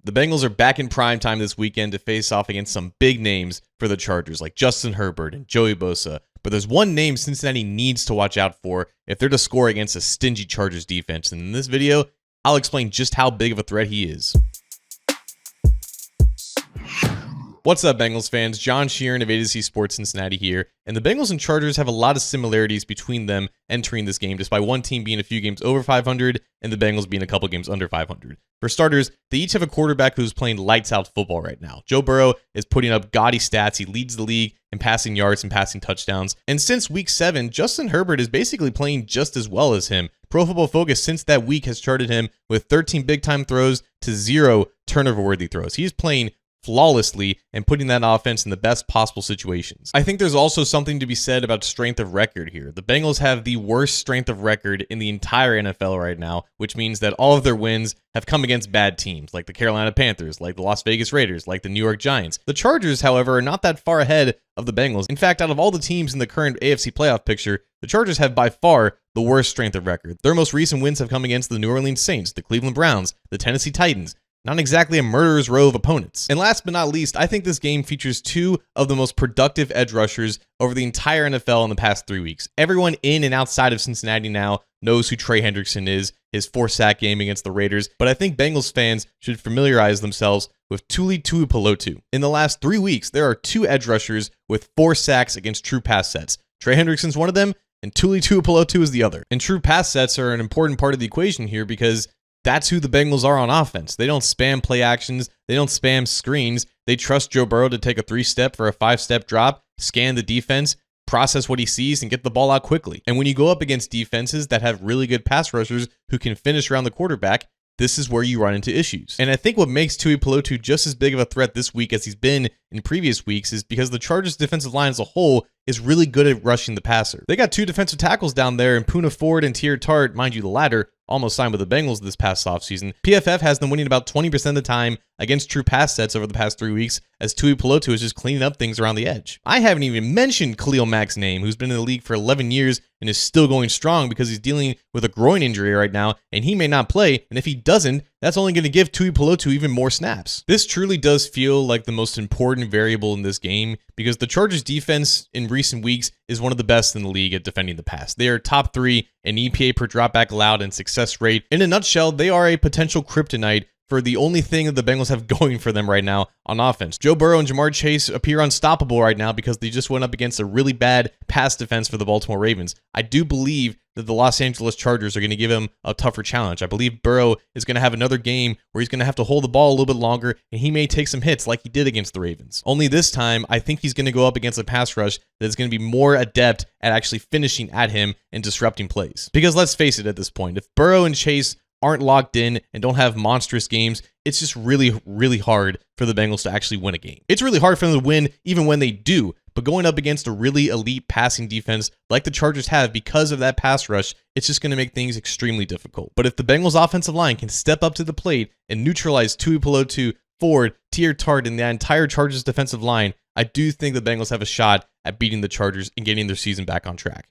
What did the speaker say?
The Bengals are back in prime time this weekend to face off against some big names for the Chargers like Justin Herbert and Joey Bosa. But there's one name Cincinnati needs to watch out for if they're to score against a stingy Chargers defense. And in this video, I'll explain just how big of a threat he is. What's up, Bengals fans? John Sheeran of A to Z Sports Cincinnati here, and the Bengals and Chargers have a lot of similarities between them entering this game, despite one team being a few games over 500 and the Bengals being a couple games under 500. For starters, they each have a quarterback who's playing lights-out football right now. Joe Burrow is putting up gaudy stats. He leads the league in passing yards and passing touchdowns. And since week 7, Justin Herbert is basically playing just as well as him. Pro Football Focus since that week has charted him with 13 big-time throws to 0 turnover-worthy throws. He's playing flawlessly and putting that offense in the best possible situations. I think there's also something to be said about strength of record here. The Bengals have the worst strength of record in the entire NFL right now, which means that all of their wins have come against bad teams like the Carolina Panthers, like the Las Vegas Raiders, like the New York Giants. The Chargers, however, are not that far ahead of the Bengals. In fact, out of all the teams in the current AFC playoff picture, the Chargers have by far the worst strength of record. Their most recent wins have come against the New Orleans Saints, the Cleveland Browns, the Tennessee Titans. Not exactly a murderer's row of opponents. And last but not least, I think this game features two of the most productive edge rushers over the entire NFL in the past 3 weeks. Everyone in and outside of Cincinnati now knows who Trey Hendrickson is, his 4-sack game against the Raiders, but I think Bengals fans should familiarize themselves with Tuli Tuipulotu. In the last 3 weeks, there are 2 edge rushers with 4 sacks against true pass sets. Trey Hendrickson's one of them, and Tuli Tuipulotu is the other. And true pass sets are an important part of the equation here because that's who the Bengals are on offense. They don't spam play actions. They don't spam screens. They trust Joe Burrow to take a 3-step for a 5-step drop, scan the defense, process what he sees, and get the ball out quickly. And when you go up against defenses that have really good pass rushers who can finish around the quarterback, this is where you run into issues. And I think what makes Tuipulotu just as big of a threat this week as he's been in previous weeks is because the Chargers' defensive line as a whole is really good at rushing the passer. They got 2 defensive tackles down there in Poona Ford and Tear Tart, mind you the latter, almost signed with the Bengals this past offseason. PFF has them winning about 20% of the time against true pass sets over the past 3 weeks as Tuipulotu is just cleaning up things around the edge. I haven't even mentioned Khalil Mack's name, who's been in the league for 11 years and is still going strong because he's dealing with a groin injury right now and he may not play, and if he doesn't, that's only going to give Tuipulotu even more snaps. This truly does feel like the most important variable in this game because the Chargers defense in recent weeks is one of the best in the league at defending the pass. They are top 3 in EPA per dropback allowed and success rate. In a nutshell, they are a potential kryptonite for the only thing that the Bengals have going for them right now on offense. Joe Burrow and Jamar Chase appear unstoppable right now because they just went up against a really bad pass defense for the Baltimore Ravens. I do believe that the Los Angeles Chargers are going to give him a tougher challenge. I believe Burrow is going to have another game where he's going to have to hold the ball a little bit longer, and he may take some hits like he did against the Ravens. Only this time, I think he's going to go up against a pass rush that is going to be more adept at actually finishing at him and disrupting plays. Because let's face it at this point, if Burrow and Chase aren't locked in and don't have monstrous games, it's just really, really hard for the Bengals to actually win a game. It's really hard for them to win even when they do, but going up against a really elite passing defense like the Chargers have because of that pass rush, it's just going to make things extremely difficult. But if the Bengals offensive line can step up to the plate and neutralize Tuipulotu, Ford, Tear Tart, and the entire Chargers defensive line, I do think the Bengals have a shot at beating the Chargers and getting their season back on track.